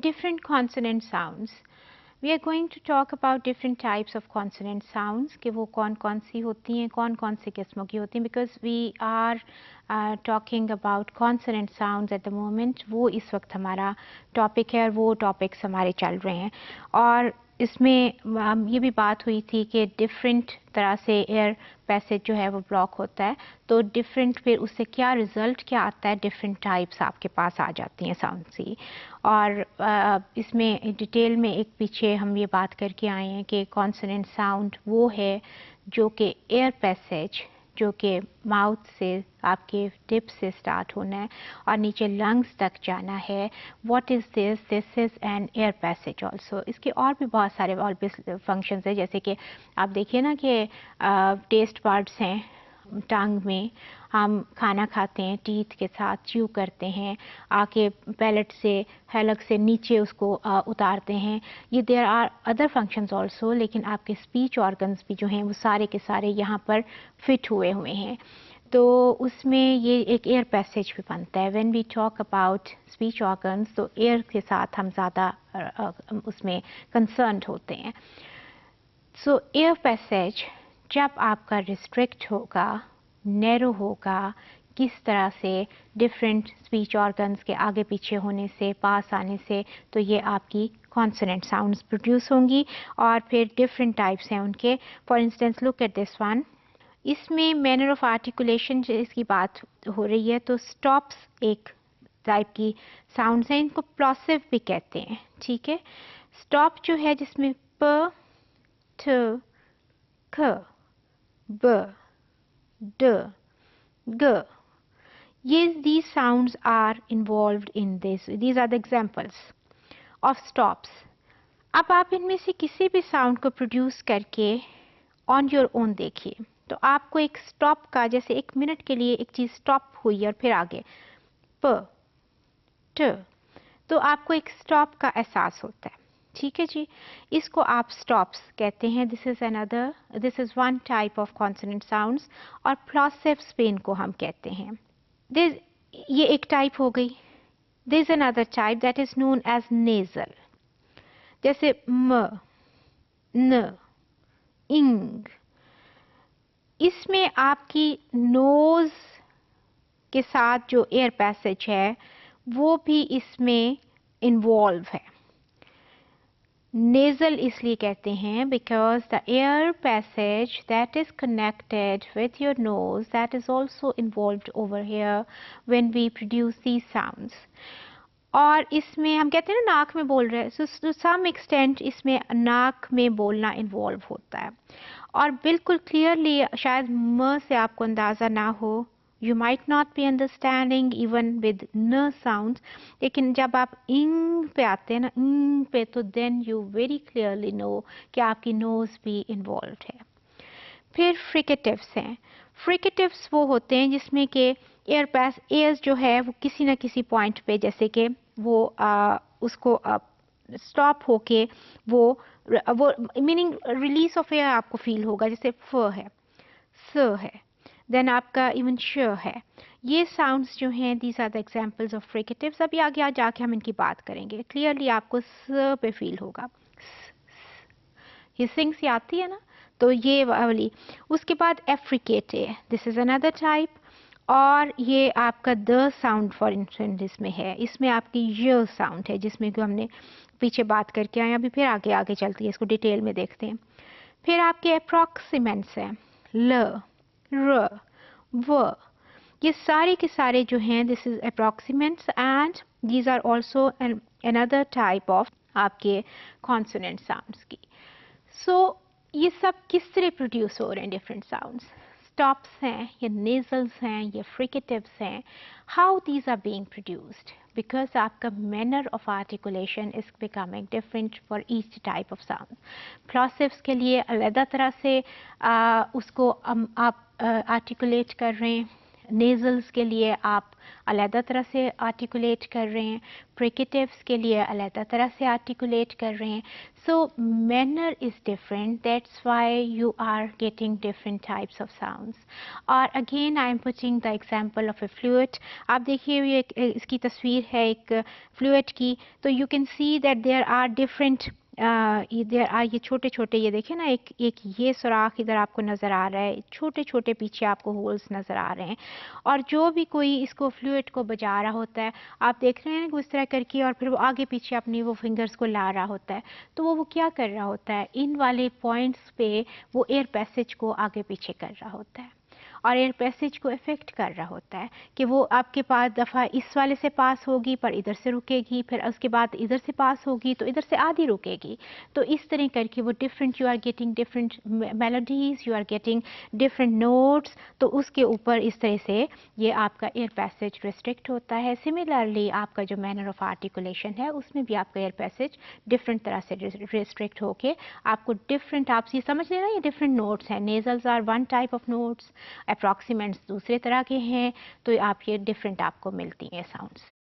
different consonant sounds. We are going to talk about different types of consonant sounds कि वो कौन कौन सी होती हैं, कौन कौन से किस्मों की होती हैं, because we are talking about consonant sounds at the moment. वो इस वक्त हमारा टॉपिक है और वो टॉपिक्स हमारे चल रहे हैं. और इसमें ये भी बात हुई थी कि डिफरेंट तरह से एयर पैसेज जो है वो ब्लॉक होता है, तो डिफरेंट फिर उससे क्या रिज़ल्ट क्या आता है, डिफरेंट टाइप्स आपके पास आ जाती हैं साउंड की. और इसमें डिटेल में एक पीछे हम ये बात करके आए हैं कि कॉन्सोनेंट साउंड वो है जो कि एयर पैसेज जो कि माउथ से आपके टिप से स्टार्ट होना है और नीचे लंग्स तक जाना है. What is this? This is an air passage also. इसके और भी बहुत सारे और भी फंक्शंस हैं, जैसे कि आप देखिए ना कि टेस्ट बड्स हैं टंग में, हम खाना खाते हैं टीथ के साथ च्यू करते हैं, आके पैलेट से हैलक से नीचे उसको उतारते हैं. ये there are other functions also, लेकिन आपके स्पीच ऑर्गन्स भी जो हैं वो सारे के सारे यहाँ पर फिट हुए हुए हैं. तो उसमें ये एक एयर पैसेज भी बनता है. When we talk about speech organs तो एयर के साथ हम ज़्यादा उसमें कंसर्न्ड होते हैं. सो एयर पैसेज जब आपका रिस्ट्रिक्ट होगा, नैरो होगा, किस तरह से डिफरेंट स्पीच ऑर्गन्स के आगे पीछे होने से, पास आने से, तो ये आपकी कॉन्सोनेंट साउंड्स प्रोड्यूस होंगी. और फिर डिफरेंट टाइप्स हैं उनके. For instance look at this one. इसमें मैनर ऑफ आर्टिकुलेशन इसकी बात हो रही है, तो स्टॉप्स एक टाइप की साउंड्स हैं, इनको प्लॉसिव भी कहते हैं. ठीक है. स्टॉप जो है जिसमें प, ठ, ख, ब, ड, g, yes, these sounds are involved in this. These are the examples of stops. अब आप इनमें से किसी भी साउंड को प्रोड्यूस करके ऑन योर ओन देखिए, तो आपको एक स्टॉप का, जैसे एक मिनट के लिए एक चीज़ स्टॉप हुई और फिर आगे प, ट, तो आपको एक स्टॉप का एहसास होता है. ठीक है जी, इसको आप स्टॉप्स कहते हैं. This is one type of consonant sounds. और प्लॉसिव्स पे इनको हम कहते हैं. ये एक टाइप हो गई. This is another type that is known as nasal, जैसे म, न, इंग. इसमें आपकी नोज के साथ जो एयर पैसेज है वो भी इसमें इन्वॉल्व है. नेजल इसलिए कहते हैं because the air passage that is connected with your nose that is also involved over here when we produce these sounds. और इसमें हम कहते हैं ना नाक में बोल रहे हैं, सो टू सम एक्सटेंट इसमें नाक में बोलना इन्वॉल्व होता है. और बिल्कुल क्लियरली शायद म से आपको अंदाज़ा ना हो, you might not be understanding even with न sounds, लेकिन जब आप इंग पे आते हैं ना, इंग पे, तो then you very clearly know कि आपकी नोज भी इन्वॉल्व है. फिर फ्रिकेटिव्स हैं. फ्रिकेटिव्स वो होते हैं जिसमें कि एयर्स जो है वो किसी न किसी पॉइंट पे, जैसे कि वो उसको स्टॉप होके वो मीनिंग रिलीज ऑफ एयर आपको फील होगा. जैसे फ है, स है, देन आपका इवन श है. ये साउंड्स जो हैं these are the examples of fricatives. अभी आगे जाके हम इनकी बात करेंगे. क्लियरली आपको स पे फील होगा. हिसिंग सी आती है ना, तो ये वाली. उसके बाद एफ्रिकेटे, दिस इज अनदर टाइप. और ये आपका द साउंड फॉर इंस्टेंस इसमें है. इसमें आपकी य साउंड है जिसमें कि हमने पीछे बात करके आए. अभी फिर आगे आगे चलती है, इसको डिटेल में देखते हैं. फिर आपके अप्रॉक्सीमेंट्स हैं, ल, र, व. ये सारे के सारे जो हैं this is approximants and these are also another type of आपके कॉन्सोनेंट साउंड्स की. सो ये सब किस तरह प्रोड्यूस हो रहे हैं डिफरेंट साउंड्स? स्टॉप्स हैं, ये नेजल्स हैं, ये फ्रिकेटिव्स हैं. How these are being produced? Because आपका manner of articulation is becoming different for each type of sound. Plosives के लिए अलग तरह से उसको आप आर्टिकुलेट कर रहे हैं. نیزلز کے لیے آپ علیحدہ طرح سے آرٹیکولیٹ کر رہے ہیں, پریکیٹیوز کے لیے علیحدہ طرح سے آرٹیکولیٹ کر رہے ہیں. So manner is different, that's why you are getting different types of sounds. اور again I am putting the example of a flute. آپ دیکھیے یہ اس کی تصویر ہے ایک فلوئٹ کی, تو you can see that there are different یہ چھوٹے چھوٹے, یہ دیکھیں نا, ایک یہ سوراخ ادھر آپ کو نظر آ رہا ہے, چھوٹے چھوٹے پیچھے آپ کو ہولز نظر آ رہے ہیں. اور جو بھی کوئی اس کو فلوئڈ کو بجا رہا ہوتا ہے, آپ دیکھ رہے ہیں کہ اس طرح کر کے, اور پھر وہ آگے پیچھے اپنی وہ فنگرز کو لا رہا ہوتا ہے, تو وہ کیا کر رہا ہوتا ہے, ان والے پوائنٹس پہ وہ ایئر پیسج کو آگے پیچھے کر رہا ہوتا ہے, اور ایئر پیسج کو افیکٹ کر رہا ہوتا ہے کہ وہ آپ کے پاس دفعہ اس والے سے پاس ہوگی پر ادھر سے رکے گی, پھر اس کے بعد ادھر سے پاس ہوگی تو ادھر سے آدھی رکے گی. تو اس طرح کر کے وہ different, you are getting different melodies, you are getting different notes, تو اس کے اوپر اس طرح سے یہ آپ کا ایئر پیسج ریسٹرکٹ ہوتا ہے. سملرلی آپ کا جو مینر آف آرٹیکولیشن ہے اس میں بھی آپ کا ایئر پیسج ڈفرینٹ طرح سے ریسٹرکٹ ہو کے آپ کو ڈفرینٹ, آپ یہ سمجھ لیں نا یہ ڈفرینٹ نوٹس ہیں. Nasals are one type of notes, approximants دوسرے طرح کے ہیں, تو آپ یہ ڈفرینٹ آپ کو ملتی ہیں ساؤنڈس.